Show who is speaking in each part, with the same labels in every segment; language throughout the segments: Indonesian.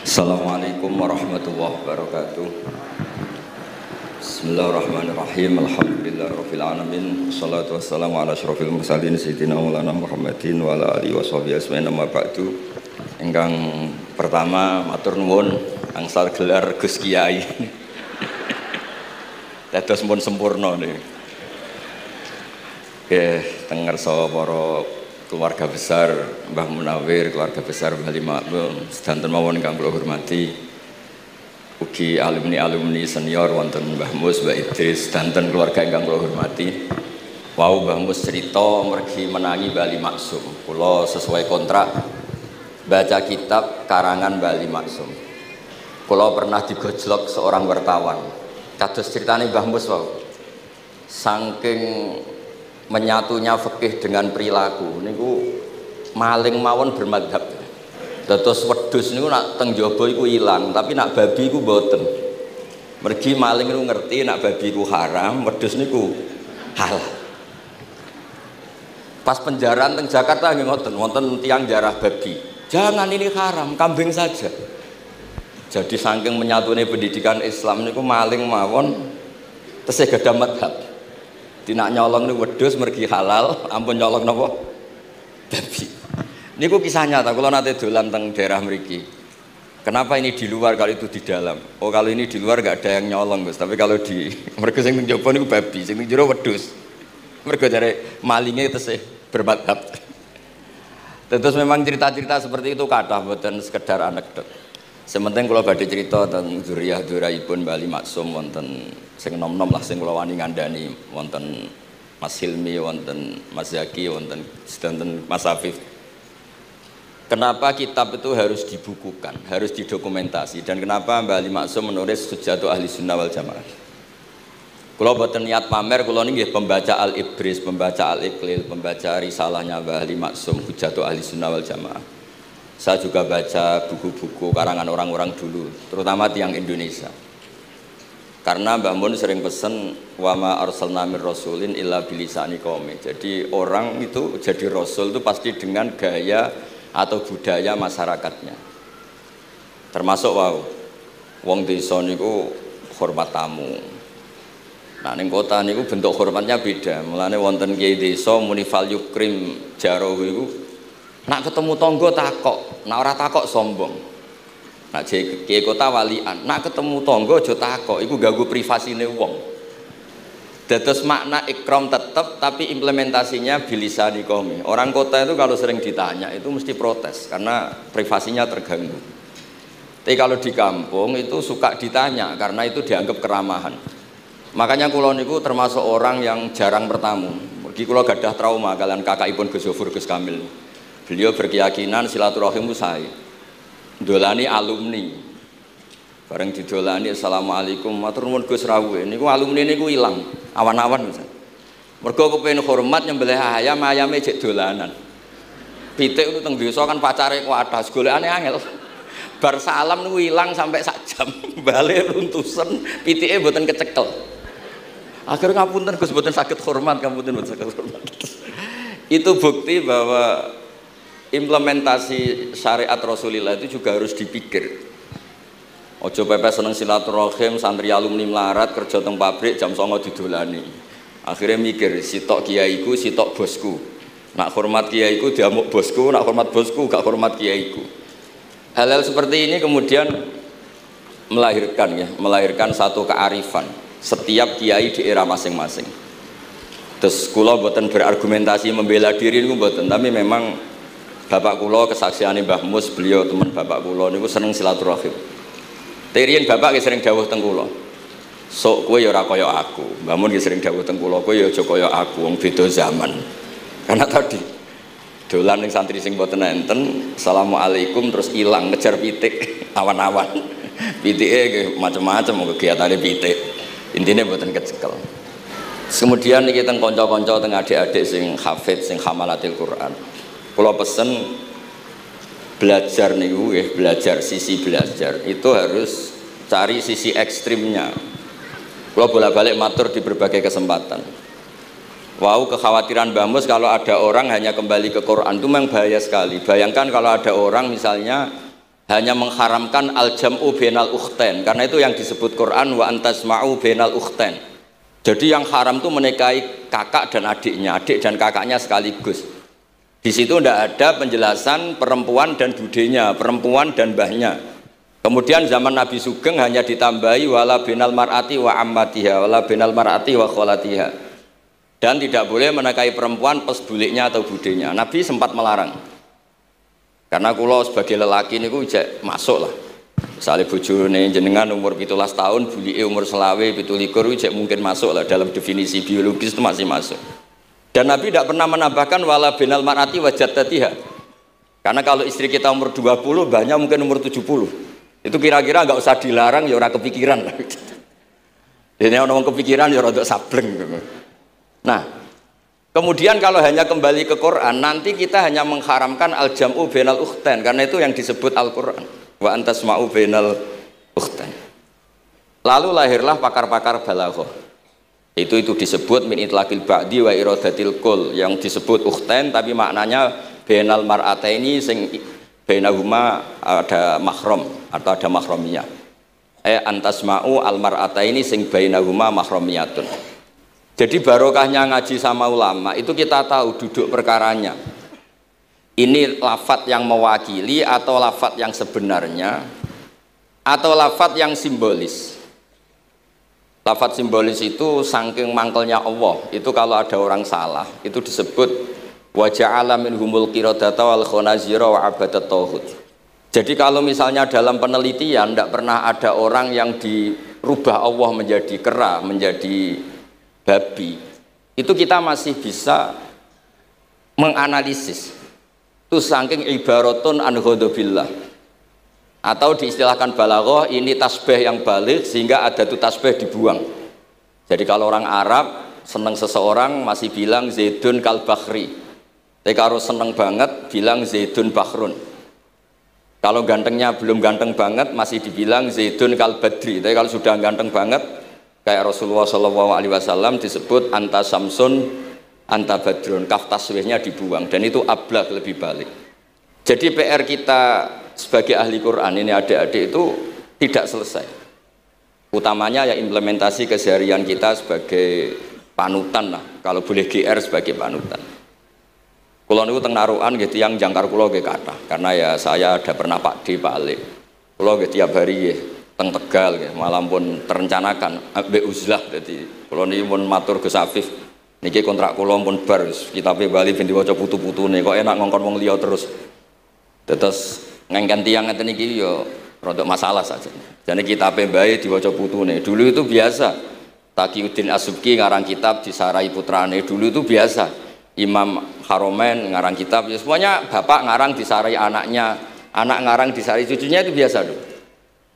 Speaker 1: Assalamualaikum warahmatullahi wabarakatuh. Bismillahirrahmanirrahim. Alhamdulillahirabbil alamin. Wassalatu wassalamu ala asyrofil mursalin sayyidina Maulana Muhammadin wa ala alihi washabihi ajmain amma ba'du. Ingkang pertama matur nuwun angsal gelar Gus Kiai. Dados pun sempurna niku. Nggih, teng ngarsa para keluarga besar Mbah Munawir, keluarga besar Mbah Makmum, sedanten mawon ingkang kula hormati, ugi alumni senior wonten Mbah Mus, Mbah Idris, sedanten keluarga ingkang kula hormati. Wau Mbah Mus cerita mergi menangi Bali Maksum. Kula sesuai kontrak baca kitab karangan Bali Maksum. Kula pernah digojlok seorang wartawan. Kados ceritane Mbah Mus wau. Saking menyatunya fikih dengan perilaku niku maling mawon bermadhab. Dados wedhus niku nak teng jaba iku ilang, tapi nak babi iku mboten. Mergi maling niku ngerti nak babi iku haram, wedhus niku halal. Pas penjaraan teng Jakarta nggih ngoten, wonten tiyang jarah babi. Jangan ini haram, kambing saja. Jadi saking menyatune pendidikan Islam niku maling mawon tesih gadah madhab. Tidak nyolong ini wedhus mergi halal, ampun nyolong napa? Babi. Niku kisah nyata, kalau nanti dolan teng daerah mriki. Kenapa ini di luar kalau itu di dalam? Oh kalau ini di luar gak ada yang nyolong Gus, tapi kalau di mergo sing teng jaba niku babi, sing teng jero wedhus. Mergo jare malinge tesih bermadhab. Terus memang cerita-cerita seperti itu kathah mboten sekedar anekdot. Sementing kula badhe cerita tentang zuriyah-dzuriyahipun Bali Maksum wonten sing nom-nom lah sing kula wani ngandani wonten Mas Hilmi, wonten Mas Zaki, wonten sedanten Mas Afif. Kenapa kitab itu harus dibukukan, harus didokumentasi, dan kenapa Bali Maksum menulis Hujjatu Ahli Sunnah wal Jamaah? Kula boten niat pamer, kula niki pembaca Al-Ibris, pembaca Al-Iqlil, pembaca risalahnya Bali Maksum Hujjatu Ahli Sunnah wal Jamaah. Saya juga baca buku-buku karangan orang-orang dulu, terutama tiang Indonesia. Karena Mbah Mun sering pesen wa ma arsalna mir rasulin illa bilisani qaumi. Jadi orang itu jadi rasul itu pasti dengan gaya atau budaya masyarakatnya. Termasuk wau wong desa niku hormat tamu. Nah ning kota niku bentuk hormatnya beda. Mulane wonten kiai desa munifal yukrim jarahu iku nak ketemu tonggo takok, nak ora takok sombong. Nak kiai kota walian, nak ketemu tonggo aja takok, iku ganggu privasine wong. Dados makna ikram tetep, tapi implementasinya bilisani qaumi. Orang kota itu kalau sering ditanya itu mesti protes karena privasinya terganggu. Tapi kalau di kampung itu suka ditanya karena itu dianggap keramahan. Makanya kula niku termasuk orang yang jarang bertamu. Mergi kula gadah trauma kalian kakakipun Gus Zofur Gus Kamil. Beliau berkeyakinan silaturahim usai dolani alumni bareng didolani assalamualaikum matur nuwun Gus rawuh niku alumni niku ilang awan-awan mergo kepengin hormat nyembelih ayame jek dolanan pitik itu teng desa kan pacare kuwathas golekane angel bar salam niku ilang sampai sak jam bali runtusen pitike mboten kecekel akhir ngapunten Gus mboten saged hormat ngapunten mboten saged hormat. Itu bukti bahwa implementasi syariat Rasulullah itu juga harus dipikir. Ojo pepe seneng silaturahim santri alumni melarat kerja teng pabrik jam 09.00 didolani. Akhirnya mikir sitok kiaiku, sitok bosku. Nak hormat kiaiku diamuk bosku, nak hormat bosku gak hormat kiaiku. Hal-hal seperti ini kemudian melahirkan satu kearifan setiap kiai di era masing-masing. Terus kula mboten berargumentasi membela diri niku mboten, tapi memang Bapak kula kesaksiane Mbah Mus, beliau teman bapak kula niku seneng silaturahim. Terian bapak ki sering dawuh teng kula. Sok kowe ya ora kaya aku. Mbah Mun ki sering dawuh teng kula, kowe ya aja kaya aku, wong beda zaman. Karena tadi dolan ning santri sing mboten enten, assalamualaikum terus ilang ngejar pitik awan-awan. Pitike macam-macam kegiatane pitik. Intine mboten kecekel. Kemudian niki teng kanca-kanca teng adik-adik sing hafid, sing hamalatil Quran. Kalau pesen belajar niku belajar sisi belajar itu harus cari sisi ekstrimnya. Kalau bolak-balik matur di berbagai kesempatan. Wow, kekhawatiran Mbah Mus kalau ada orang hanya kembali ke Quran itu memang bahaya sekali. Bayangkan kalau ada orang misalnya hanya mengharamkan al-jam'u bainal ukhtain, karena itu yang disebut Quran wa antasma'u bainal ukhtain. Jadi yang haram itu menikahi kakak dan adiknya, adik dan kakaknya sekaligus. Di situ tidak ada penjelasan perempuan dan budenya, perempuan dan mbahnya. Kemudian zaman Nabi Sugeng hanya ditambahi wala bainal mar'ati wa ammatiha, wala bainal mar'ati wa kholatiha. Dan tidak boleh menikahi perempuan pas buliknya atau budenya. Nabi sempat melarang. Karena kula sebagai lelaki niku ijek masuk lah. Misalnya bojone jenengan umur 17 tahun, bulike umur selawe 17 ijek mungkin masuk lah dalam definisi biologis itu masih masuk. Dan Nabi tidak pernah menambahkan wala binal mar'ati wa jaddatiha. Karena kalau istri kita umur 20, banyak mungkin umur 70. Itu kira-kira enggak usah dilarang ya ora kepikiran. Jadi orang kepikiran ya rada sableng. Nah, kemudian kalau hanya kembali ke Quran, nanti kita hanya mengharamkan al-jam'u bainal ukhtain, karena itu yang disebut Al-Quran. Wa antasma'u bainal ukhtain. Lalu lahirlah pakar-pakar balaghah. Itu disebut min itlaqil ba'di wa iradatil kul, yang disebut ukhtain tapi maknanya bainal mar'ataini sing bainahuma ada mahram atau ada mahramiyah. Antasma'u al mar'ataini sing bainahuma mahramiyatun. Jadi barokahnya ngaji sama ulama itu kita tahu duduk perkaranya. Ini lafadz yang mewakili atau lafadz yang sebenarnya atau lafadz yang simbolis. Lafadz simbolis itu saking mangkelnya Allah. Itu kalau ada orang salah itu disebut wa ja'ala minhumul qiradata wal khanazira wa abadat tauhid. Jadi kalau misalnya dalam penelitian tidak pernah ada orang yang dirubah Allah menjadi kera, menjadi babi, itu kita masih bisa menganalisis itu saking ibaratun an ghadabillah, atau diistilahkan balaghah ini tasbih yang balik sehingga ada itu tasbih dibuang. Jadi kalau orang Arab senang seseorang masih bilang zaidun kal bakhri, tapi kalau senang banget bilang zaidun bakhrun. Kalau gantengnya belum ganteng banget masih dibilang zaidun kal badri, tapi kalau sudah ganteng banget kayak Rasulullah SAW disebut anta samsun anta badrun, kaf taswihnya dibuang, dan itu ablaq lebih balik. Jadi PR kita sebagai ahli Quran ini adik-adik itu tidak selesai, utamanya ya implementasi keseharian kita sebagai panutan lah, kalau boleh GR sebagai panutan. Kulo niku teng Narukan gitu yang jangkar kulo nggih kathah, karena ya saya ada pernah Pak D Pak Ali, kulo nggih tiap hari nggih teng Tegal ya, malah pun terencanakan ambek uzlah. Dadi kula niki pun matur Gus Afif niki kontrak kula pun bar kitabe Bali ben diwaca putu-putune kok enak ngongkon wong liya terus. Terus ngengken tiyang ngeten iki ya rada masalah saja. Jane kitabe bae diwaca putune. Dulu itu biasa. Taqiyuddin As-Subki ngarang kitab disarai putrane. Dulu itu biasa. Imam Haromen ngarang kitab, ya semuanya bapak ngarang disarai anaknya, anak ngarang disarai cucunya, itu biasa dulu.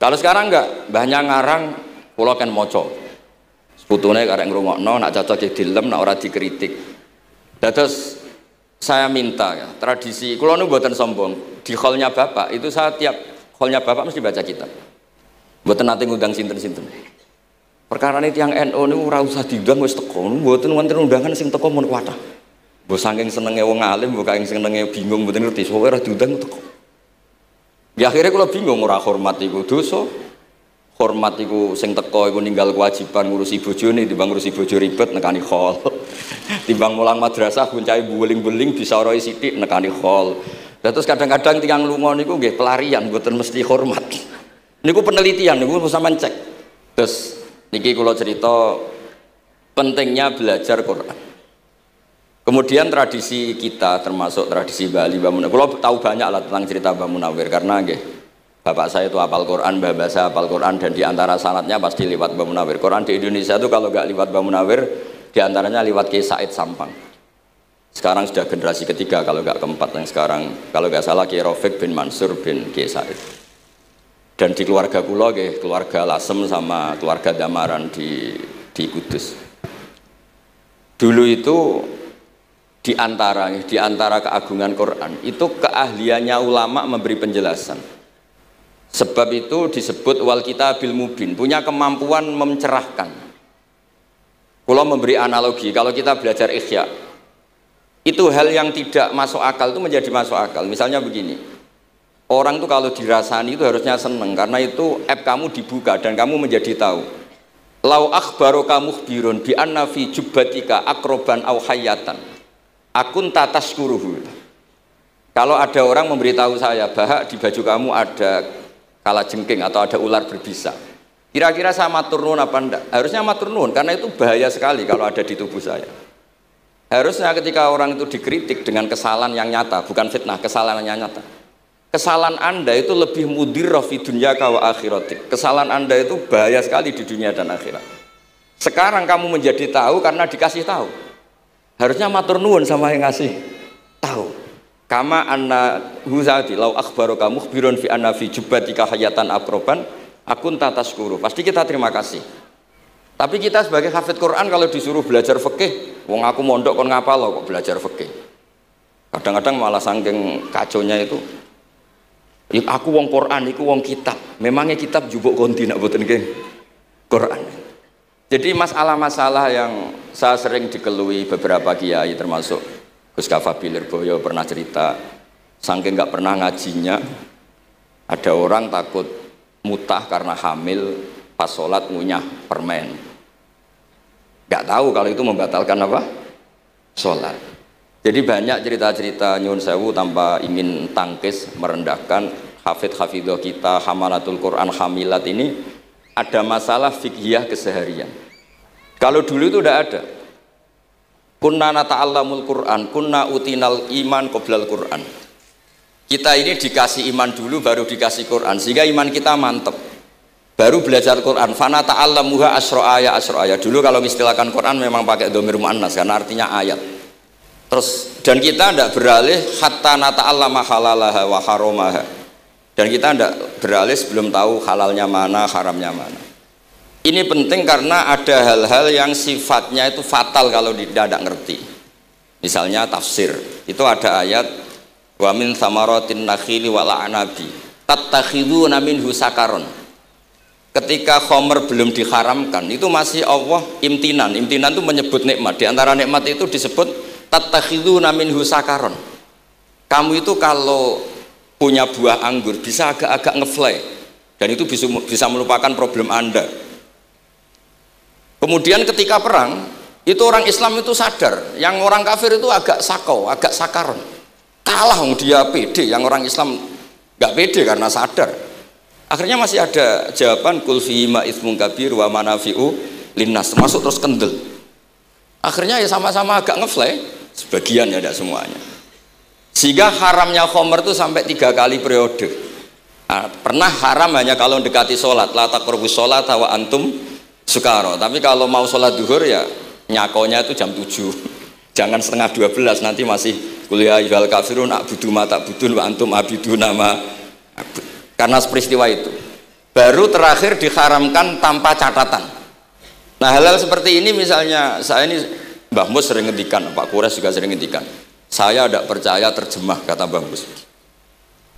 Speaker 1: Kalau sekarang enggak, mbahnya ngarang, kula kan moco. Seputune karek ngrungokno, nak cocok dilem, nak ora dikritik. Terus saya minta ya, tradisi kula nu mboten sombong, di hallnya bapak itu saya tiap hallnya bapak mesti baca kitab. Mboten nate ngundang sinten-sinten. Perkarane tiyang NU niku ora usah diundang wis teko, mboten wonten undangan sing teko mun kuatah. Mbok saking senenge wong alim, mbok saking senenge bingung mboten ngerti, sowe ora diundang teko. Ya akhirnya kalau bingung, ora hormat iku dosa, hormat iku sing teko iku ninggal kewajiban ngurusi bojone, timbang ngurusi bojo ribet nekani khol, timbang mulang madrasah buncai beling-beling bisa ora sithik nekani khol. Terus kadang-kadang tiyang lunga niku nggih pelarian, mboten mesti hormat. Niku penelitian niku sampean cek. Terus niki kula cerita pentingnya belajar Quran. Kemudian tradisi kita termasuk tradisi Bali, Mbah Munawir. Kalau tahu banyak lah tentang cerita Mbah Munawir karena bapak saya itu hafal Quran, mbah saya hafal Quran, dan diantara sanatnya pasti lewat Mbah Munawir. Quran di Indonesia itu kalau nggak lewat Mbah Munawir, diantaranya lewat Kiai Said Sampang. Sekarang sudah generasi ketiga kalau nggak keempat yang sekarang, kalau nggak salah Kiai Rafiq bin Mansur bin Kiai Said. Dan di keluarga kula keluarga Lasem sama keluarga Damaran di Kudus. Dulu itu di antara keagungan Quran itu keahliannya ulama memberi penjelasan. Sebab itu disebut wal kitabil mubin, punya kemampuan mencerahkan. Kalau memberi analogi, kalau kita belajar Ihya, itu hal yang tidak masuk akal itu menjadi masuk akal. Misalnya begini, Orang tuh kalau dirasani itu harusnya seneng karena itu app kamu dibuka dan kamu menjadi tahu. Lau akhbaroka mukhbirun bi anna fi jubbatika akroban aw hayatan akun tataskuruhu. Kalau ada orang memberitahu saya bahwa di baju kamu ada kalajengking atau ada ular berbisa, kira-kira saya matur nuwun apa enggak? Harusnya matur nuwun karena itu bahaya sekali kalau ada di tubuh saya. Harusnya ketika orang itu dikritik dengan kesalahan yang nyata, bukan fitnah, kesalahan yang nyata. Kesalahan Anda itu lebih mudirrah fi dunya wa akhiratik. Kesalahan Anda itu bahaya sekali di dunia dan akhirat. Sekarang kamu menjadi tahu karena dikasih tahu. Harusnya matur nuwun sama yang ngasih tahu. Kama anna huzati lau akhbaroka mukhbirun fi anna fi jubbatika hayatan akroban akun tataskuru. Pasti kita terima kasih. Tapi kita sebagai hafid Quran kalau disuruh belajar fikih, wong aku mondok kon ngapal kok belajar fikih. Kadang-kadang malah saking kaconya itu, aku wong Quran, iku wong kitab. Memangnya kitab jubuk konti nak boten nggih Quran. Jadi masalah-masalah yang saya sering dikelui beberapa kiai termasuk Gus Kafabi Lirboyo pernah cerita, saking nggak pernah ngajinya, ada orang takut mutah karena hamil pas sholat ngunyah permen. Nggak tahu kalau itu membatalkan apa? Sholat. Jadi banyak cerita-cerita nyun sewu tanpa ingin tangkis merendahkan hafidh-hafidhah kita, hamalatul Quran, hamilat ini ada masalah fiqhiyah keseharian. Kalau dulu itu udah ada. Kunna nata'allamul Quran, kunna utinal iman qoblal Quran. Kita ini dikasih iman dulu baru dikasih Quran sehingga iman kita mantep. Baru belajar Quran. Fana ta'allamuha asro'aya asro'aya. Dulu kalau mengistilahkan Quran memang pakai dhamir muannas karena artinya ayat. Terus dan kita tidak beralih hatta nata'allama halalaha wa haromaha. Dan kita tidak beralih sebelum tahu halalnya mana, haramnya mana. Ini penting karena ada hal-hal yang sifatnya itu fatal kalau tidak ngerti. Misalnya tafsir. Itu ada ayat wa min thamaratin nakhili wal a'nabi tattakhiduna minhu sakaron. Ketika khomer belum diharamkan itu masih Allah imtinan. Imtinan itu menyebut nikmat. Di antara nikmat itu disebut tattakhiduna minhu sakaron. Kamu itu kalau punya buah anggur bisa agak-agak ngefly dan itu bisa melupakan problem Anda. Kemudian ketika perang itu orang Islam itu sadar, yang orang kafir itu agak sakau, agak sakaron. Kalah dia pede, yang orang Islam nggak pede karena sadar. Akhirnya masih ada jawaban kul fi ma itsmun kabir wa manafi'u linnas, termasuk terus kendel. Akhirnya ya sama-sama agak ngefly, sebagian ya tidak semuanya. Sehingga haramnya khomer itu sampai 3 kali periode. Nah, pernah haram hanya kalau mendekati sholat, la taqrabus sholat wa antum sukaro. Tapi kalau mau sholat duhur ya nyakonya itu jam 7. Jangan setengah 12 nanti masih kuliah ayyuhal kafirun a'budu ma ta'budun wa antum abiduna ma a'bud. Karena peristiwa itu baru terakhir diharamkan tanpa catatan. Nah hal-hal seperti ini misalnya saya ini Mbah Mus sering ngendikan, Pak Kures juga sering ngendikan, saya tidak percaya terjemah kata Mbah Mus.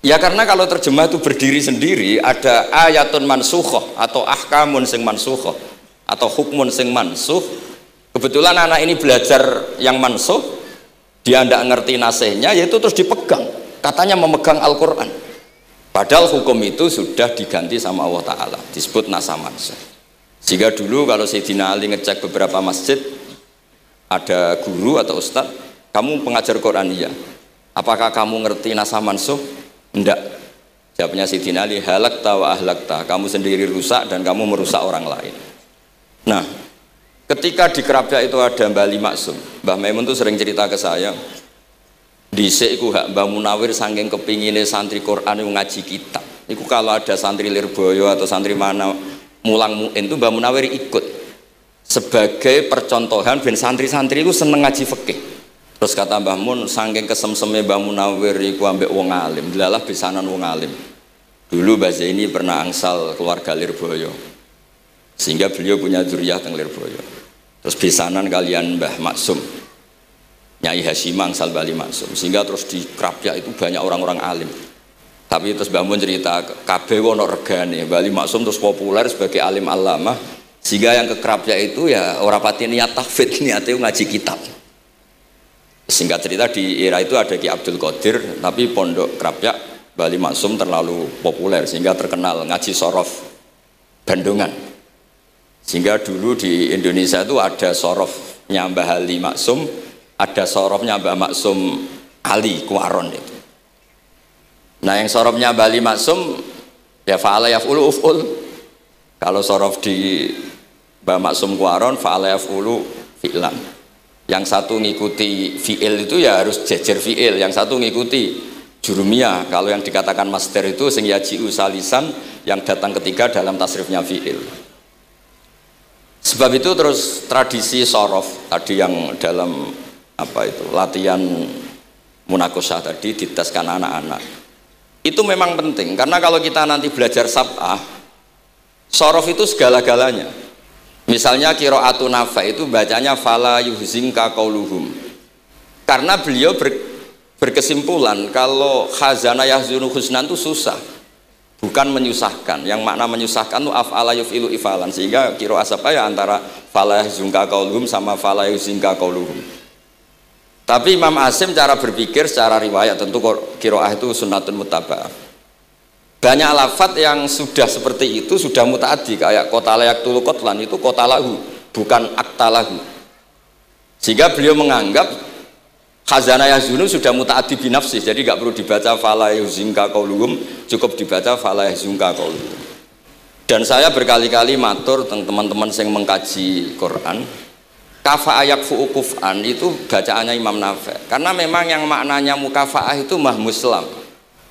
Speaker 1: Ya karena kalau terjemah itu berdiri sendiri ada ayatun mansukhoh atau ahkamun sing mansukhoh atau hukmun sing mansuh. Kebetulan anak ini belajar yang mansuh, dia tidak ngerti nasihnya, yaitu terus dipegang, katanya memegang Al-Quran. Padahal hukum itu sudah diganti sama Allah Ta'ala, disebut nasa mansuh. Sehingga dulu kalau Sayyidina Ali ngecek beberapa masjid, ada guru atau ustadz, kamu pengajar Quran iya, apakah kamu ngerti nasa mansuh? Enggak. Jawabnya Sayyidina Ali, halakta wa ahlakta, kamu sendiri rusak dan kamu merusak orang lain. Nah ketika di Kerapia itu ada Mbah Ali Maksum, Mbah Maimun tuh sering cerita ke saya, dhisik iku hak Mbah Munawir saking kepingine santri Quran yang ngaji kitab. Iku kalau ada santri Lirboyo atau santri mana mulang muin itu Mbah Munawir ikut sebagai percontohan ben santri-santri itu seneng ngaji fikih. Terus kata Mbah Mun saking kesemseme Mbah Munawir iku ambek wong alim, delalah besanan wong alim. Dulu Mbah Zaini pernah angsal keluarga Lirboyo. Sehingga beliau punya zuriyah teng Lirboyo. Terus besanan kalian Mbah Maksum. Nyai Hasimang Sal Bali Maksum, sehingga terus di Krapya itu banyak orang-orang alim. Tapi terus Mbah Mun cerita kabeh ono regane, Bali Maksum terus populer sebagai alim alama, sehingga yang ke Krapya itu ya ora pati niat tahfidz, niate ngaji kitab. Singkat cerita di era itu ada Ki Abdul Qadir, tapi pondok Krapya Bali Maksum terlalu populer sehingga terkenal ngaji sorof Bandungan. Sehingga dulu di Indonesia itu ada sorofnya Mbah Ali Maksum, ada sorofnya Mbah Maksum Ali Kuaron itu. Nah yang sorofnya Mbah Ali Maksum ya fa'ala yaf'ulu uf'ul. Kalau sorof di Mbah Maksum Kuaron fa'ala yaf'ulu fi'lan. Yang satu ngikuti fi'il itu ya harus jejer fi'il, yang satu ngikuti jurumiyah. Kalau yang dikatakan master itu sing yaji'u salisan, yang datang ketiga dalam tasrifnya fi'il. Sebab itu terus tradisi sorof tadi yang dalam apa itu latihan munakosah tadi diteskan anak-anak itu memang penting, karena kalau kita nanti belajar sab'ah, sorof itu segala-galanya. Misalnya qiraatun Nafi' itu bacanya fala yuhzinka qauluhum, karena beliau berkesimpulan kalau khazana yahzunu husnan itu susah, bukan menyusahkan. Yang makna menyusahkan itu af'ala yuf'ilu ifalan, sehingga qiraat apa ya antara fala yuhzinka qauluhum sama fala yuhzinka qauluhum. Tapi Imam Asim cara berpikir secara riwayat, tentu qiraah itu sunnatun muttaba'ah. Banyak lafadz yang sudah seperti itu sudah mutaaddi, kayak qatala yaqtulu qatlan itu qatalahu bukan aktalahu. Sehingga beliau menganggap khazana yahzunu sudah mutaaddi binafsi, jadi nggak perlu dibaca fala yuhzinka qauluhum, cukup dibaca fala yuhzinka qauluhum. Dan saya berkali-kali matur teman-teman yang mengkaji Quran, kafa'ayak fu'ukuf'an itu bacaannya Imam Nafi', karena memang yang maknanya mukafa'ah itu mahmuslam,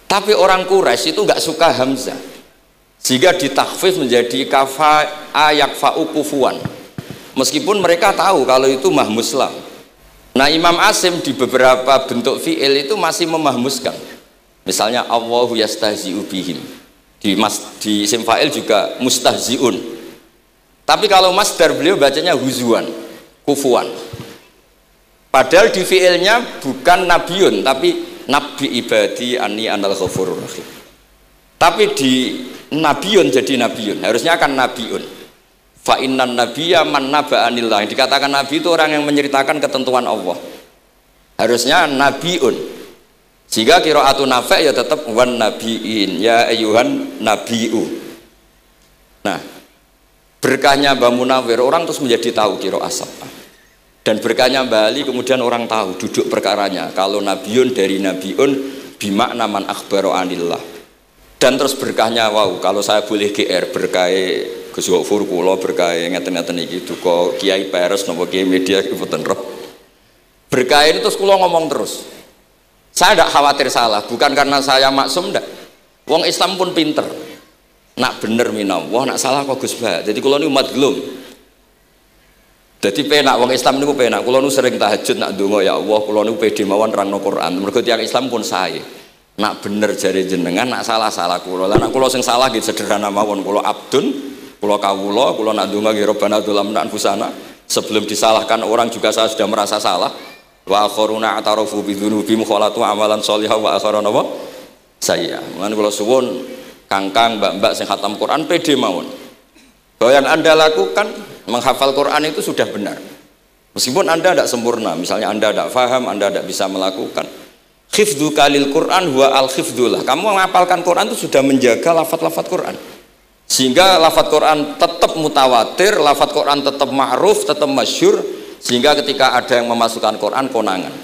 Speaker 1: tapi orang Quraisy itu nggak suka hamzah, sehingga ditakhfif menjadi kafa'ayak fa'ukufuan, meskipun mereka tahu kalau itu mahmuslam. Nah Imam Asim di beberapa bentuk fi'il itu masih memahmuskan, misalnya Allahu yastahzi'u bihim, di isim fa'il juga mustahzi'un, tapi kalau masdar beliau bacanya huzuan, kufuan. Padahal di fi'ilnya bukan nabiun tapi nabi ibadi anni anal ghafurur rahim. Tapi di nabiun jadi nabiun, harusnya kan nabiun. Fa innan nabiyya man naba'anillah. Dikatakan nabi itu orang yang menceritakan ketentuan Allah. Harusnya nabiun. Jika qiraatun Nafi' ya tetap wan nabiin ya ayyuhan nabiu. Nah, berkahnya Mbah Munawir orang terus menjadi tahu qiraat sab'ah. Dan berkahnya Mbah Ali kemudian orang tahu duduk perkaranya kalau nabiun dari nabiun bimakna man akhbaro anillah. Dan terus berkahnya wow, kalau saya boleh GR berkah Gus Gofur kula berkah ngeten-ngeten iki duka Kiai Peres napa Kiai Media mboten roh. Berkah ini terus kula ngomong terus. Saya tidak khawatir salah, bukan karena saya maksum ndak. Wong Islam pun pinter. Nak bener minallah, nak salah kok Gus Bah. Jadi kula niku madlum. Jadi penak wong Islam niku penak. Kula niku sering tahajud nak ndonga ya Allah, kula niku pede mawon nerangno Quran. Mergo tiyang Islam pun sae. Nak bener jare jenengan, nak salah kula. Lah nak kula sing salah nggih sederhana mawon, kula abdun, kula kawula, kula nak ndonga nggih Rabbana dzulamna anfusana. Sebelum disalahkan orang juga saya sudah merasa salah. Wa akharuna atarafu bi dzunubihim khalatu amalan sholihah wa akharuna wa sayya. Mulane kula suwun kangkang mbak-mbak sing khatam Quran pede mawon. Bahwa yang Anda lakukan menghafal Quran itu sudah benar. Meskipun Anda tidak sempurna, misalnya Anda tidak faham, Anda tidak bisa melakukan. Khifdhu kalil Quran huwa al-khifdullah. Kamu menghafalkan Quran itu sudah menjaga lafaz-lafaz Quran. Sehingga lafaz Quran tetap mutawatir, lafaz Quran tetap ma'ruf, tetap masyhur, sehingga ketika ada yang memasukkan Quran konangan.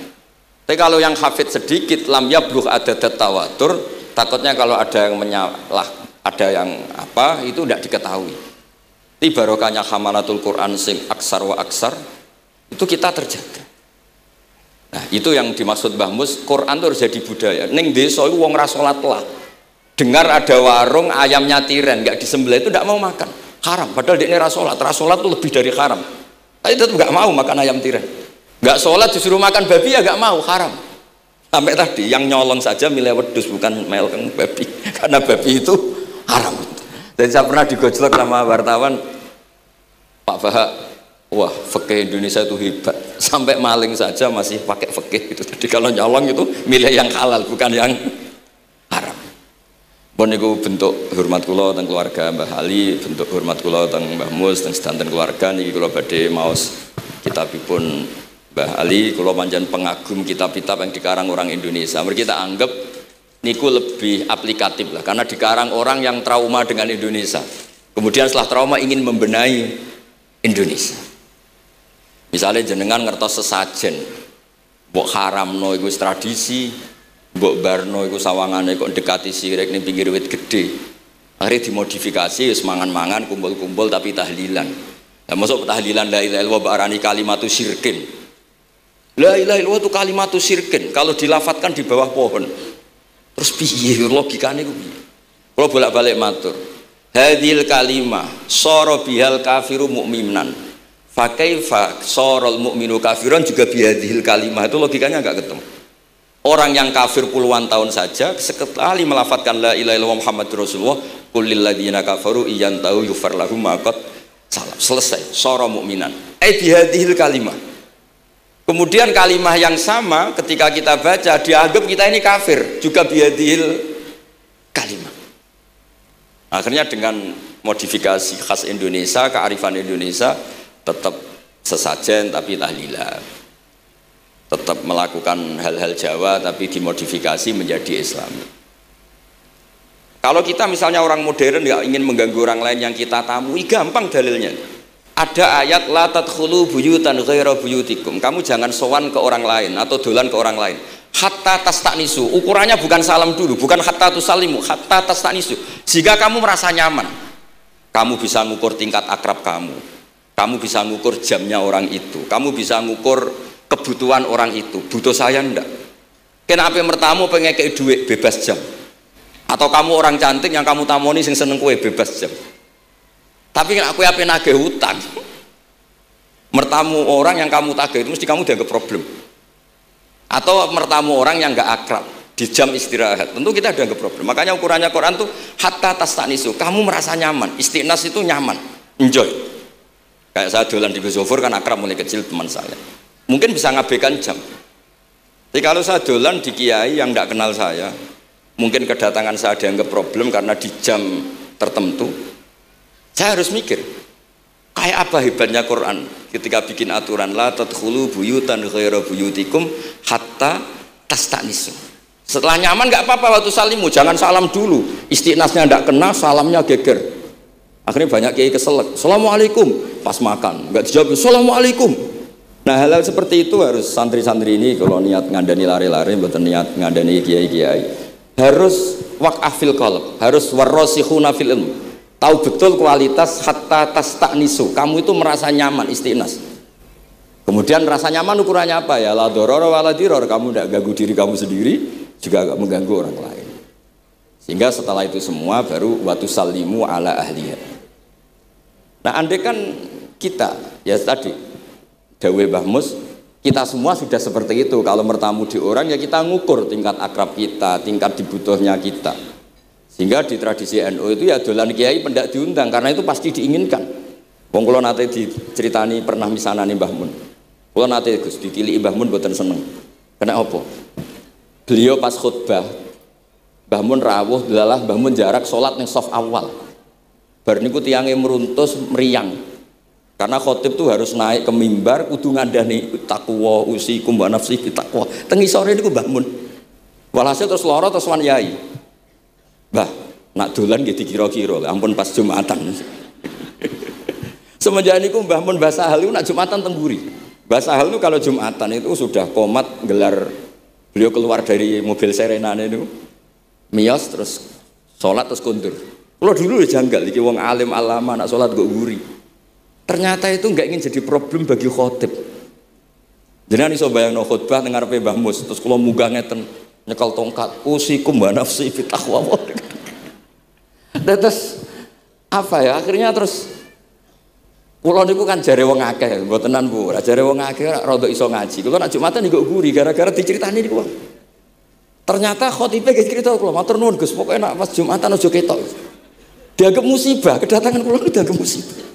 Speaker 1: Tapi kalau yang hafid sedikit lam yablugh adadat tawatur, takutnya kalau ada yang menyalah, ada yang apa itu tidak diketahui. Ini barokahnya hamalatul Quran sing aksar wa aksar itu kita terjaga. Nah itu yang dimaksud Mbah Mus, Quran itu harus jadi budaya. Ning desa itu wong ra salat lah, dengar ada warung ayamnya tiren nggak disembelih itu tidak mau makan, haram. Padahal dia ini ra salat itu lebih dari haram. Tapi tetap nggak mau makan ayam tiren. Nggak sholat disuruh makan babi ya nggak mau, haram. Sampai tadi yang nyolong saja milih wedus bukan meleng babi, karena babi itu haram. Dan saya pernah digojlok sama wartawan, Pak Bahak, wah fikih Indonesia itu hebat, sampai maling saja masih pakai fikih itu. Jadi kalau nyolong itu milih yang halal bukan yang haram. Bon niku bentuk hormat kula teng keluarga Mbah Ali, bentuk hormat kula teng Mbah Mus teng sedanten keluarga niki kula badhe maos kitabipun Mbah Ali. Kula pancen pengagum kitab-kitab yang dikarang orang Indonesia. Mereka kita anggap niku lebih aplikatif lah, karena dikarang orang yang trauma dengan Indonesia. Kemudian setelah trauma ingin membenahi Indonesia. Misalnya jenengan ngertos sesajen, mbok haramno iku tradisi, mbok barno iku sawangane kok dekati sirik ning pinggir wit gede. Akhirnya dimodifikasi, mangan-mangan, kumpul-kumpul tapi tahlilan. Nah, masuk tahlilan la ilaha illallah barani kalimatu syirkin. La ilaha illallah itu kalimatu syirkin. Kalau dilafatkan di bawah pohon. Terus piye logikane ku piye? Kalau bolak-balik matur. Hadil kalimah sara bihal kafiru mu'minan. Fa kaifa saral mu'minu kafiran juga bihadil kalimah. Itu logikanya enggak ketemu. Orang yang kafir puluhan tahun saja sekali melafatkan la ilaha illallah Muhammadur Rasulullah qulil ladzina kafaru iyantahu yufar lahum ma qad salam. Selesai, sara mu'minan. Bihadil kalimah. Kemudian kalimah yang sama ketika kita baca dianggap kita ini kafir juga bihadil kalimah. Akhirnya dengan modifikasi khas Indonesia, kearifan Indonesia tetap sesajen tapi tahlilan. Tetap melakukan hal-hal Jawa tapi dimodifikasi menjadi Islam. Kalau kita misalnya orang modern nggak ingin mengganggu orang lain yang kita tamui, gampang dalilnya. Ada ayat la tadkhulu buyutan ghaira buyutikum. Kamu jangan sowan ke orang lain atau dolan ke orang lain. Hatta tastanisu. Ukurannya bukan salam dulu, bukan hatta tusalimu, hatta tastanisu. Jika kamu merasa nyaman, kamu bisa ngukur tingkat akrab kamu. Kamu bisa ngukur jamnya orang itu. Kamu bisa ngukur kebutuhan orang itu. Butuh saya ndak? Kenapa mertamu pengen kayak duit bebas jam? Atau kamu orang cantik yang kamu tamoni sing seneng kue bebas jam? Tapi aku apa nagih hutang? Mertamu orang yang kamu tagih itu mesti kamu dianggap problem. Atau mertamu orang yang nggak akrab di jam istirahat, tentu kita dianggap problem. Makanya ukurannya Quran tuh hatta tastanisu. Kamu merasa nyaman. Istiqnas itu nyaman, enjoy. Kayak saya dolan di Gosofur kan akrab mulai kecil teman saya. Mungkin bisa ngabaikan jam. Jadi kalau saya dolan di kiai yang tidak kenal saya, mungkin kedatangan saya dianggap problem karena di jam tertentu. Saya harus mikir, kayak apa hebatnya Quran ketika bikin aturan la tadkhulu buyutan ghaira buyutikum hatta tastanisu. Setelah nyaman nggak apa-apa waktu salimu, jangan salam dulu. Istiqnasnya tidak kena, salamnya geger. Akhirnya banyak kiai keselak. Assalamualaikum pas makan, nggak dijawab. Assalamualaikum. Nah hal-hal seperti itu harus santri-santri ini kalau niat ngandani lari-lari, bukan niat ngandani kiai-kiai, harus waqafil qalb, harus warrasikhuna fil ilm. Tahu betul kualitas hatta tastanisu. Kamu itu merasa nyaman istiqnas. Kemudian rasa nyaman ukurannya apa ya? La dororo wala diror. Kamu tidak ganggu diri kamu sendiri, juga gak mengganggu orang lain. Sehingga setelah itu semua baru watu salimu ala ahliya. Nah andai kan kita ya tadi Dawe Mbah Mus, kita semua sudah seperti itu. Kalau bertamu di orang ya kita ngukur tingkat akrab kita, tingkat dibutuhnya kita. Sehingga di tradisi NU itu ya dolan kiai pendak diundang karena itu pasti diinginkan. Wong kula nate diceritani pernah misanane Mbah Mun. Kula nate Gus ditili Mbah Mun mboten seneng. Kena apa? Beliau pas khutbah Mbah Mun rawuh delalah Mbah Mun jarak salat ning saf awal. Bar niku tiyange meruntus meriang. Karena khotib tuh harus naik ke mimbar kudu ngandani takwa usikum wa nafsi takwa. Teng isore niku Mbah Mun. Walhasil terus lara terus wan yai. Mbah, nak dolan nggih dikira-kira, ampun pas Jumatan. Semenjak niku Mbah Mun Mbah Sahal niku nak Jumatan teng mburi. Mbah Sahal niku kalau Jumatan itu sudah komat gelar, beliau keluar dari mobil serenane niku. Miyos terus salat terus kundur. Kalau dulu janggal iki wong alim alama nak salat kok mburi. Ternyata itu enggak ingin jadi problem bagi khotib. Jenengan iso bayangno khutbah teng ngarepe Mbah Mus terus kula munggah ngeten nyekel tongkat usikum wa nafsi fi taqwa. Terus apa ya akhirnya terus kula niku kan jare wong akeh mboten tenan Bu, jare wong akeh ora rada iso ngaji. Kula nak Jumatan niku guri gara-gara diceritani niku. Ternyata khotibe ge cerita kula matur nuwun Gus, pokoke nak pas Jumatan aja ketok. Dianggap musibah, kedatangan kula dianggap musibah.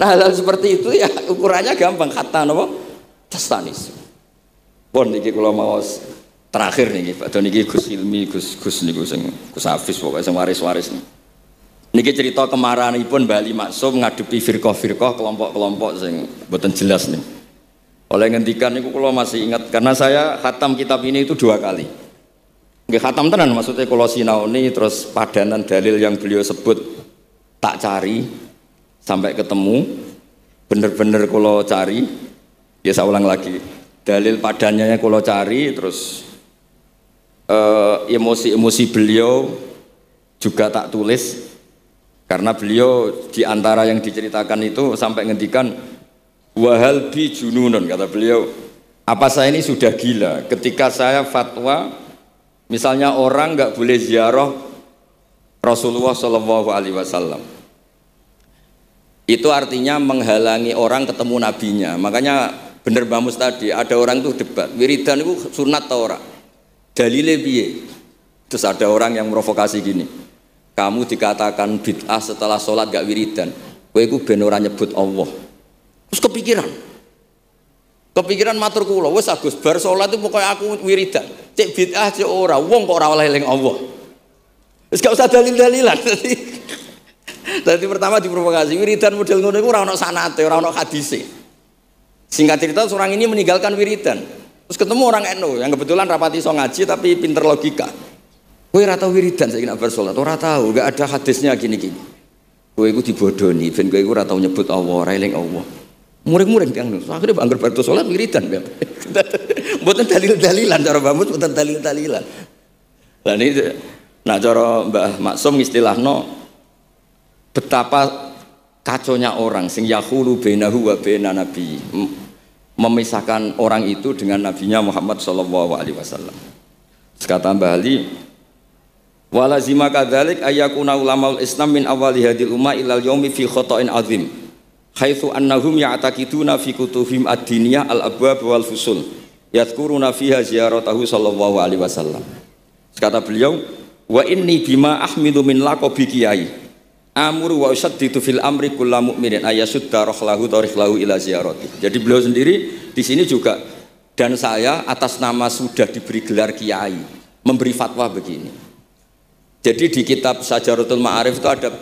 Speaker 1: Nah hal seperti itu ya ukurannya gampang kata napa? Tastanis. Pun niki kula maos terakhir nih Pak Don niki Gus Ilmi Gus niku sing Gus Hafiz pokoke sing waris-waris niki cerita kemarahanipun Bali Maksum ngadepi firqah-firqah kelompok-kelompok sing mboten jelas nih. Oleh ngendikan niku kula masih ingat karena saya khatam kitab ini itu 2 kali. Nggih khatam tenan maksudnya kula sinaoni terus padanan dalil yang beliau sebut tak cari sampai ketemu bener-bener kula cari ya saya ulang lagi dalil padannya kula cari terus emosi-emosi beliau juga tak tulis karena beliau diantara yang diceritakan itu sampai ngendikan wahal bi jununun kata beliau apa saya ini sudah gila ketika saya fatwa misalnya orang nggak boleh ziarah Rasulullah Shallallahu Alaihi Wasallam, itu artinya menghalangi orang ketemu nabinya. Makanya bener Mbah Mus tadi ada orang tuh debat, wiridan itu sunat atau ora? Dalile piye? Terus ada orang yang provokasi gini, kamu dikatakan bid'ah setelah sholat gak wiridan, kowe iku ben ora nyebut Allah. Terus kepikiran matur kula, wis Agus bar salat itu pokoknya aku wiridan. Cek bid'ah cek ora, wong kok ora oleh eling Allah. Wis gak usah dalil-dalilan. Dadi pertama diprovokasi, wiridan model ngono iku ora ono sanate, ora ono hadise. Singkat cerita orang ini meninggalkan wiridan. Terus ketemu orang NU yang kebetulan rapati iso ngaji tapi pinter logika. Kowe ora tau wiridan saiki nek bar salat, ora tau, gak ada hadisnya gini-gini. Kowe iku dibodoni, ben kowe iku ora tau nyebut Allah, ora eling Allah. Muring-muring tiang nu. Akhirnya bangger bar salat wiridan. Mboten dalil-dalilan cara Mbah Mus, mboten dalil-dalilan. Lah niki nah cara Mbah Maksum istilahno betapa kaconya orang sing yahulu bainahu wa baina nabi memisahkan orang itu dengan nabinya Muhammad sallallahu alaihi wasallam. Kata Mbah Ali walazima kadzalik ayyakuna ulamaul Islam min awali hadil umma ilal yaumi fi khata'in azim haitsu annahum ya'taqiduna fi kutubihim ad-diniyah al-abwab wal fusul yadhkuruna fiha ziyaratahu sallallahu alaihi wasallam. Kata beliau wa inni bima ahmidu min laqabi kiai amru wa usaddidu fil amri kullu mu'minin ayasudda rahlahu tariklahu ila ziyarati. Jadi beliau sendiri di sini juga dan saya atas nama sudah diberi gelar kiai memberi fatwa begini. Jadi di kitab Sajaratul Ma'arif itu ada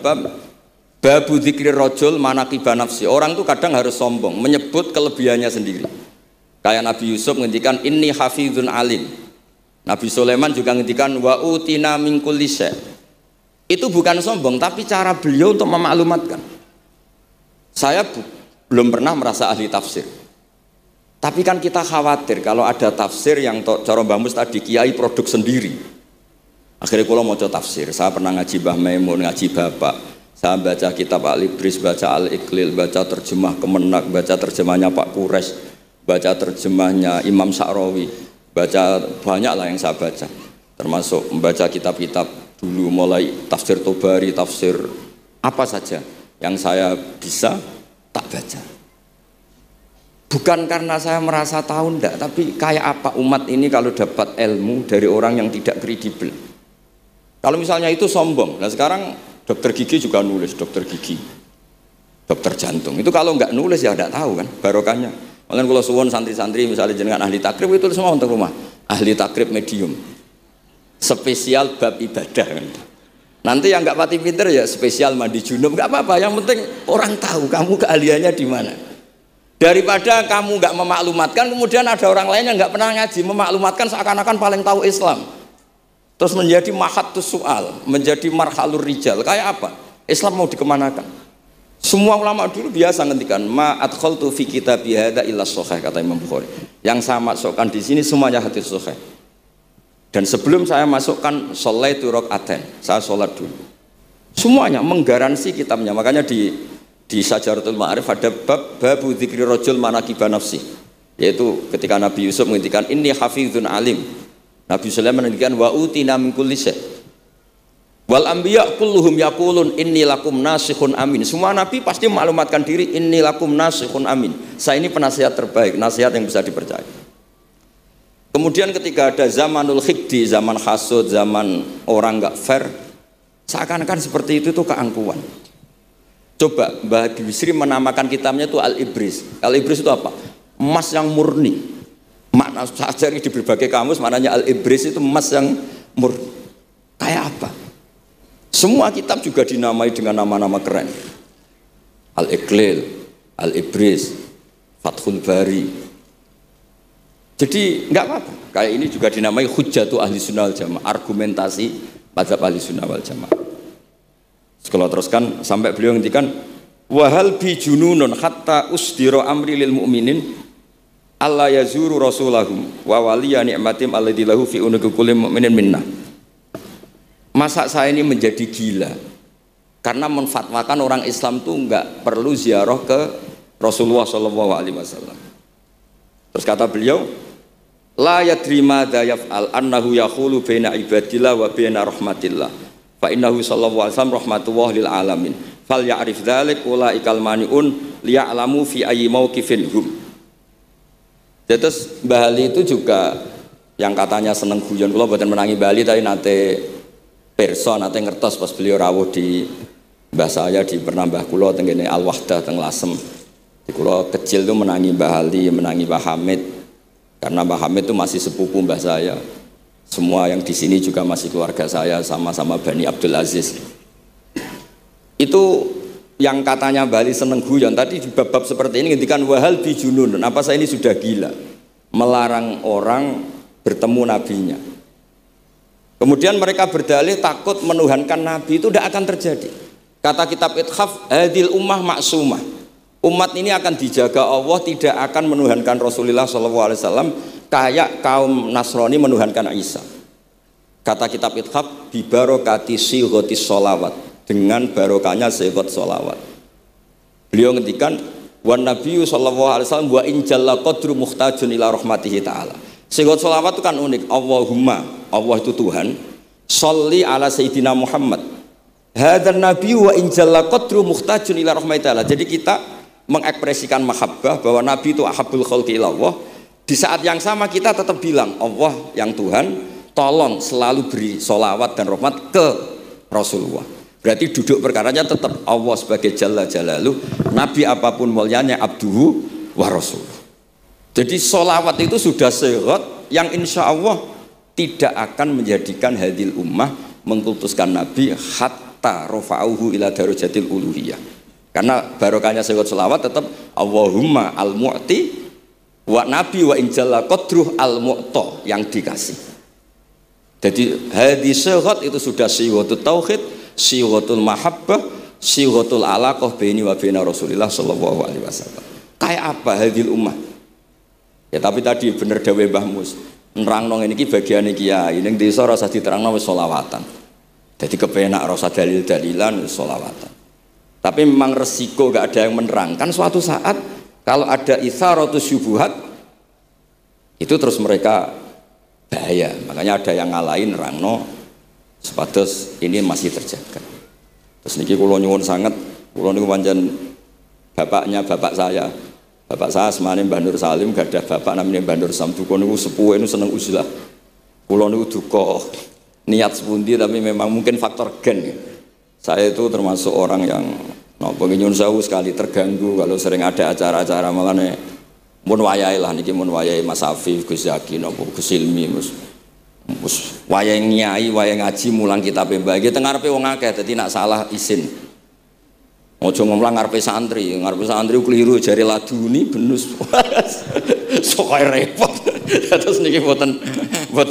Speaker 1: babu dzikri rajul manaqiba nafsi. Orang tuh kadang harus sombong menyebut kelebihannya sendiri. Kayak Nabi Yusuf ngendikan inni hafizun alim. Nabi Sulaiman juga ngendikan wa utina min kulli syai'. Itu bukan sombong tapi cara beliau untuk memaklumatkan. Saya belum pernah merasa ahli tafsir. Tapi kan kita khawatir kalau ada tafsir yang cara Mbah Mus tadi kiai produk sendiri. Akhirnya kalau mau tafsir, saya pernah ngaji Mbah Maimun, ngaji Bapak. Saya baca kitab Al-Ibris, baca Al-Iqlil, baca terjemah Kemenak, baca terjemahnya Pak Kures, baca terjemahnya Imam Sa'rawi, baca banyak lah yang saya baca. Termasuk membaca kitab-kitab dulu mulai tafsir Tobari, tafsir apa saja yang saya bisa tak baca. Bukan karena saya merasa tahu enggak, tapi kayak apa umat ini kalau dapat ilmu dari orang yang tidak kredibel. Kalau misalnya itu sombong, nah sekarang dokter gigi juga nulis, dokter gigi, dokter jantung. Itu kalau nggak nulis ya tidak tahu kan barokahnya. Makanya kalau suwon santri-santri misalnya jenengan ahli takrib itu semua untuk rumah. Ahli takrib medium, spesial bab ibadah kan. Nanti yang nggak pati pinter ya spesial mandi junub, nggak apa-apa. Yang penting orang tahu kamu keahliannya di mana. Daripada kamu nggak memaklumatkan, kemudian ada orang lain yang nggak pernah ngaji memaklumatkan seakan-akan paling tahu Islam. Terus menjadi mahatus soal, menjadi marhalur rijal. Kayak apa? Islam mau dikemanakan? Semua ulama dulu biasa ngendikan ma adkhaltu fi kitabi hadza illa sahih kata Imam Bukhari. Yang saya masukkan di sini semuanya hadis sahih. Dan sebelum saya masukkan sholaitu rakaatain, saya sholat dulu. Semuanya menggaransi kitabnya. Makanya di Sajaratul Ma'arif ada babu dzikri rajul manaqiba nafsi. Yaitu ketika Nabi Yusuf menghentikan inni hafizun alim. Nabi Sulaiman menghentikan wa utina min kulli syai'. Wal anbiya kulluhum yaqulun inni lakum nasikhun amin. Semua nabi pasti maklumatkan diri inni lakum nasikhun amin. Saya ini penasihat terbaik, nasihat yang bisa dipercaya. Kemudian ketika ada zamanul khiddi, zaman hasud, zaman orang enggak fair, seakan-akan seperti itu tuh keangkuhan. Coba Mbah Bisri menamakan kitabnya itu Al-Ibris. Al-Ibris itu apa? Emas yang murni. Makna saya cari di berbagai kamus maknanya Al-Ibris itu emas yang murni. Kayak apa? Semua kitab juga dinamai dengan nama-nama keren. Al-Iqlil, Al-Ibris, Fathul Bari. Jadi enggak apa-apa. Kayak ini juga dinamai hujjatu ahli sunnah wal jamaah, argumentasi mazhab ahli sunnah wal jamaah. Kalau teruskan sampai beliau ngendikan wahal bi jununun hatta usdira amri lil mu'minin alla yazuru rasulahum wa waliya ni'matim alladzi lahu fi unuqi kulli mu'minin minna. Masa saya ini menjadi gila karena menfatwakan orang Islam tuh enggak perlu ziarah ke Rasulullah sallallahu alaihi wasallam. Terus kata beliau, la yadri ma yaf'al annahu yaqulu baina ibadillah wa baina rahmatillah. Fa innahu sallallahu alaihi wasallam rahmatullah lil alamin. Fal ya'rif dzalik ulaikal maniun liya'lamu fi ayyi mauqifin hum. Terus Mbah Ali itu juga yang katanya seneng guyon, kula mboten menangi Mbah Ali tapi nate pirsa nate ngertos pas beliau rawuh di mbah saya di Pernambah kula teng kene Al Wahdah teng Lasem. Kalau kecil tuh menangi Mbah Ali, menangi Mbah Hamid, karena Mbah Hamid itu masih sepupu mbah saya. Semua yang di sini juga masih keluarga saya, sama-sama Bani Abdul Aziz. Itu yang katanya Mbah Ali seneng guyon. Tadi di bab-bab seperti ini ngendikan wahal bi junun. Apa saya ini sudah gila? Melarang orang bertemu nabinya. Kemudian mereka berdalih takut menuhankan nabi, itu tidak akan terjadi. Kata kitab Ithaf, hadil ummah maksumah. Umat ini akan dijaga Allah, tidak akan menuhankan Rasulullah SAW kayak kaum Nasrani menuhankan Isa. Kata kitab Ithaf, bibarokati sighotis sholawat, dengan barokahnya sighot sholawat. Beliau ngendikan, wan nabiyyu SAW wa injalla qadru muhtajun ila rahmatihi ta'ala. Sighot sholawat itu kan unik. Allahumma, Allah itu Tuhan, sholli ala sayyidina Muhammad. Hadan nabiyyu wa injalla qadru muhtajun ila rahmatihi ta'ala. Jadi kita mengekspresikan mahabbah bahwa Nabi itu ahabbul khalqi ilallah. Di saat yang sama kita tetap bilang Allah yang Tuhan, tolong selalu beri sholawat dan rahmat ke Rasulullah. Berarti duduk perkaranya tetap Allah sebagai Jalla Jalaluh, Nabi apapun mulianya abduhu wa rasuluh. Jadi sholawat itu sudah sighot yang insya Allah tidak akan menjadikan hadil ummah mengkultuskan Nabi hatta rafa'uhu ila darajatil uluhiyah. Karena barokahnya sighot sholawat tetap Allahumma al-mu'ti wa nabi wa injalla qadruh al-mu'ta, yang dikasih. Jadi hadis sighot itu sudah sighotul tauhid, sighotul mahabbah, sighotul alaqah baini wa baina Rasulillah sallallahu alaihi wasallam. Kayak apa hadil ummah? Ya tapi tadi bener dawuh Mbah Mus, nerangno ngene iki bagiane kiai ning desa rasa diterangno wis sholawatan. Jadi kepenak rasa dalil-dalilan wis sholawatan. Tapi memang resiko gak ada yang menerangkan suatu saat kalau ada itsaratus syubuhat itu terus mereka bahaya. Makanya ada yang ngalahin nerangno sepatus ini masih terjaga. Terus niki kula nyuwun sangat, kula niku pancen bapaknya bapak saya. Bapak saya semane Mbah Nur Salim, gak ada bapak namanya Mbah Nur Samduko niku sepuhe niku seneng uzlah. Kula niku duka niat sepundi tapi memang mungkin faktor gen. Saya itu termasuk orang yang nyuwun sewu sekali terganggu kalau sering ada acara-acara, makanya mun wayahe lah niki mun wayahe Mas Afif, Gus Zaki napa Gus Ilmi mus wayahe nyai, wayahe ngaji mulang kitab mbah iki teng ngarepe wong akeh dadi nak salah izin. Ojo ngomong ngarepe santri keliru jari laduni benus. Sok repot. Terus niki mboten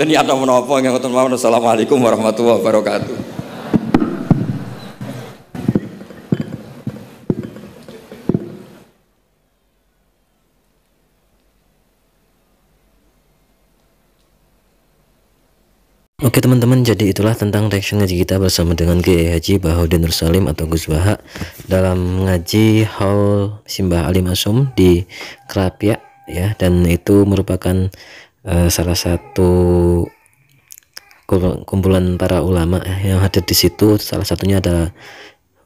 Speaker 1: niat menapa ngoten mawon. Assalamualaikum warahmatullahi wabarakatuh.
Speaker 2: Oke teman-teman, jadi itulah tentang reaction ngaji kita bersama dengan Kiai Haji Bahaudin Nur Salim atau Gus Baha dalam ngaji Haul Simbah Alim Asum di Krapia ya, dan itu merupakan salah satu kumpulan para ulama yang hadir di situ. Salah satunya adalah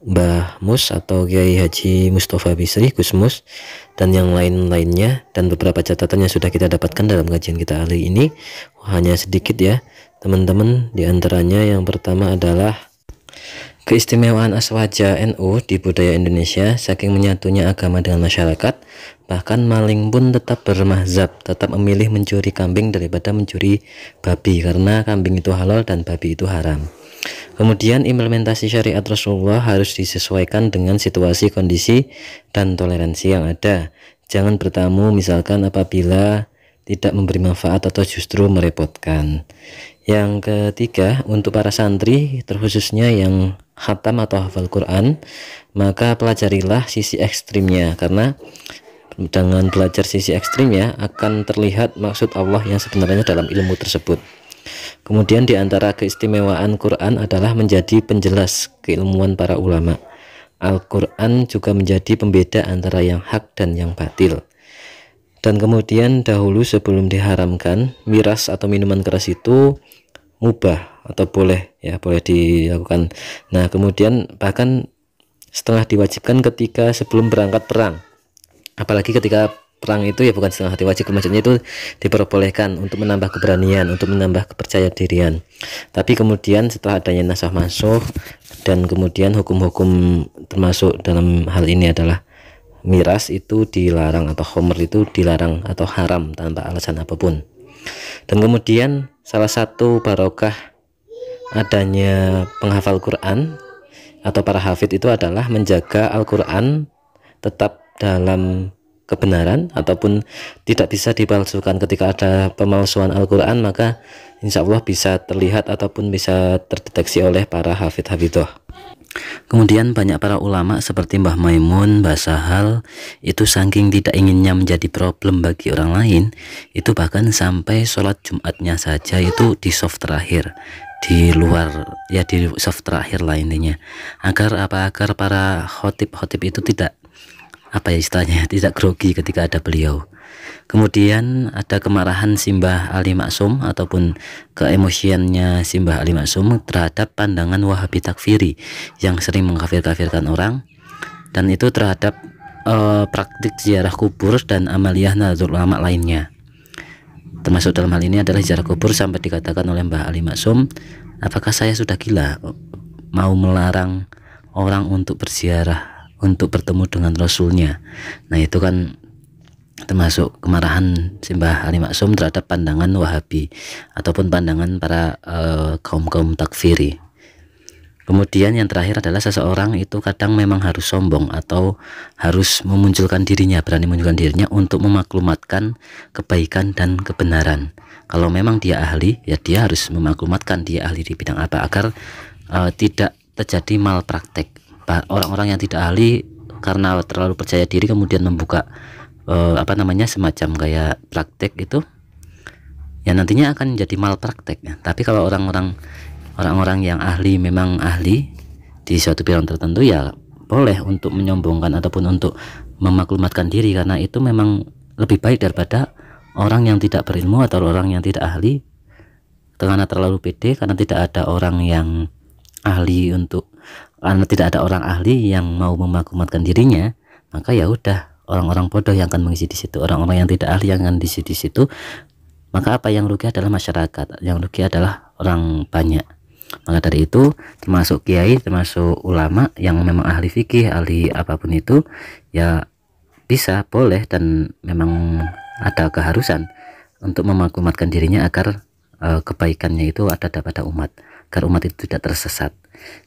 Speaker 2: Mbah Mus atau Kiai Haji Mustafa Bisri, Gus Mus, dan yang lain-lainnya, dan beberapa catatan yang sudah kita dapatkan dalam kajian kita kali ini. Hanya sedikit ya teman-teman, diantaranya yang pertama adalah keistimewaan Aswaja NU di budaya Indonesia. Saking menyatunya agama dengan masyarakat, bahkan maling pun tetap bermazhab, tetap memilih mencuri kambing daripada mencuri babi, karena kambing itu halal dan babi itu haram. Kemudian implementasi syariat Rasulullah harus disesuaikan dengan situasi, kondisi, dan toleransi yang ada. Jangan bertamu misalkan apabila tidak memberi manfaat atau justru merepotkan. Yang ketiga, untuk para santri terkhususnya yang khatam atau hafal Quran, maka pelajarilah sisi ekstrimnya, karena dengan belajar sisi ekstrimnya akan terlihat maksud Allah yang sebenarnya dalam ilmu tersebut. Kemudian di antara keistimewaan Quran adalah menjadi penjelas keilmuan para ulama. Al-Quran juga menjadi pembeda antara yang hak dan yang batil. Dan kemudian dahulu sebelum diharamkan, miras atau minuman keras itu mubah atau boleh dilakukan. Nah, kemudian bahkan setengah diwajibkan ketika sebelum berangkat perang. Apalagi ketika perang itu bukan setengah diwajibkan, maksudnya itu diperbolehkan untuk menambah keberanian, untuk menambah kepercayaan. Tapi kemudian setelah adanya nasakh mansukh dan kemudian hukum-hukum termasuk dalam hal ini adalah miras itu dilarang atau khamr itu dilarang atau haram tanpa alasan apapun. Dan kemudian salah satu barokah adanya penghafal Quran atau para hafid itu adalah menjaga Al-Quran tetap dalam kebenaran ataupun tidak bisa dipalsukan. Ketika ada pemalsuan Al-Quran, maka insya Allah bisa terlihat ataupun bisa terdeteksi oleh para hafid-hafidah. Kemudian banyak para ulama seperti Mbah Maimun, Mbah Sahal itu saking tidak inginnya menjadi problem bagi orang lain, itu bahkan sampai sholat Jumatnya saja itu di soft terakhir, di luar di soft terakhir lah intinya, agar para khotib itu tidak istilahnya tidak grogi ketika ada beliau. Kemudian ada kemarahan Simbah Ali Maksum ataupun keemosiannya Simbah Ali Maksum terhadap pandangan Wahabi takfiri yang sering mengkafir-kafirkan orang, dan itu terhadap praktik ziarah kubur dan amaliyah Nahdlatul Ulama lainnya. Termasuk dalam hal ini adalah ziarah kubur, sampai dikatakan oleh Mbah Ali Maksum, apakah saya sudah gila mau melarang orang untuk berziarah, untuk bertemu dengan Rasulnya. Nah, itu kan termasuk kemarahan Simbah Ali Maksum terhadap pandangan Wahabi ataupun pandangan para kaum takfiri. Kemudian yang terakhir adalah seseorang itu kadang memang harus sombong atau harus memunculkan dirinya, berani menunjukkan dirinya untuk memaklumatkan kebaikan dan kebenaran. Kalau memang dia ahli, ya dia harus memaklumatkan dia ahli di bidang apa, agar tidak terjadi malpraktek. Orang-orang yang tidak ahli karena terlalu percaya diri kemudian membuka semacam kayak praktek itu, ya nantinya akan jadi malpraktek. Tapi kalau orang-orang yang ahli, memang ahli di suatu bidang tertentu, ya boleh untuk menyombongkan ataupun untuk memaklumatkan diri, karena itu memang lebih baik daripada orang yang tidak berilmu atau orang yang tidak ahli karena terlalu pede, karena tidak ada orang yang ahli karena tidak ada orang ahli yang mau memaklumatkan dirinya, maka ya udah orang-orang bodoh yang akan mengisi di situ, orang-orang yang tidak ahli yang akan diisi di situ. Maka apa yang rugi adalah masyarakat, yang rugi adalah orang banyak. Maka dari itu termasuk kiai, termasuk ulama yang memang ahli fikih, ahli apapun itu, ya bisa, boleh, dan memang ada keharusan untuk memaklumatkan dirinya agar kebaikannya itu ada pada umat, agar umat itu tidak tersesat.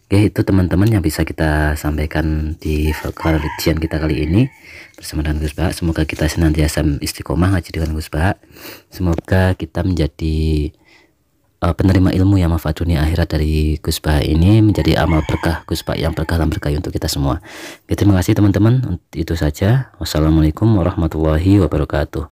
Speaker 2: Oke, itu teman-teman yang bisa kita sampaikan di kajian kita kali ini bersama dengan Gus Bahak. Semoga kita senantiasa istiqomah ngaji dengan Gus Bahak. Semoga kita menjadi penerima ilmu yang manfaat dunia akhirat dari Gus Bahak ini, menjadi amal berkah Gus Bahak yang berkah dan berkah untuk kita semua. Oke, terima kasih teman-teman. Itu saja. Wassalamualaikum warahmatullahi wabarakatuh.